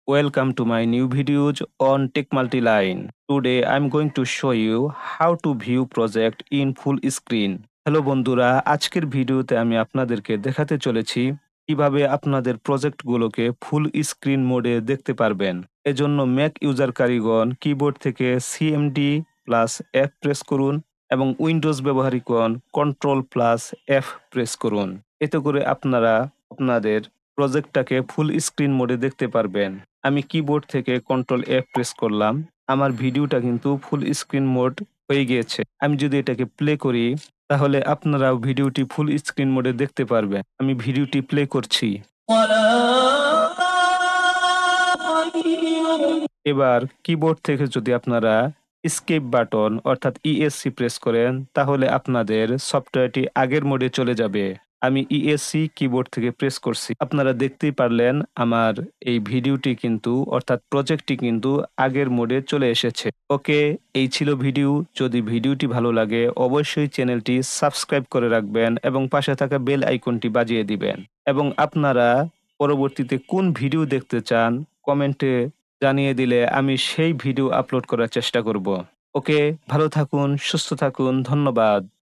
Welcome to my new videos on Tech Multiline. Today I'm going to show you how to view project in full screen. Hello বন্ধুরা, আজকের ভিডিওতে আমি আপনাদেরকে দেখাতে চলেছি কিভাবে আপনাদের প্রজেক্টগুলোকে ফুল স্ক্রিন মোডে দেখতে পারবেন। এজন্য ম্যাক ইউজারকারীগণ কিবোর্ড থেকে সিএমডি প্লাস এফ প্রেস করুন এবং উইন্ডোজ ব্যবহারীগণ কন্ট্রোল প্লাস এফ প্রেস করুন। এতে করে আপনারা আপনাদের প্রজেক্টটাকে ফুল স্ক্রিন মোডে দেখতে পারবেন। আমি কিবোর্ড থেকে কন্ট্রোল এফ প্রেস করলাম। আমার ভিডিওটা কিন্তু ফুল স্ক্রিন মোড হয়ে গিয়েছে। আমি যদি এটাকে প্লে করি তাহলে আপনারাও ভিডিওটি ফুল স্ক্রিন মোডে দেখতে পারবেন। আমি ভিডিওটি প্লে করছি। এবার কিবোর্ড থেকে যদি আপনারা এস্কেপ বাটন অর্থাৎ ইএসসি প্রেস করেন তাহলে আপনাদের সফটওয়্যারটি আগের মোডে চলে যাবে। আমি ইএসসি কিবোর্ড থেকে প্রেস করছি। আপনারা দেখতেই পারলেন আমার এই ভিডিওটি কিন্তু অর্থাৎ প্রজেক্টটি কিন্তু আগের মোডে চলে এসেছে। ওকে, এই ছিল ভিডিও। যদি ভিডিওটি ভালো লাগে অবশ্যই চ্যানেলটি সাবস্ক্রাইব করে রাখবেন এবং পাশে থাকা বেল আইকনটি বাজিয়ে দিবেন। এবং আপনারা পরবর্তীতে কোন ভিডিও দেখতে চান কমেন্টে জানিয়ে দিলে আমি সেই ভিডিও আপলোড করার চেষ্টা করব। ওকে, ভালো থাকুন, সুস্থ থাকুন। ধন্যবাদ।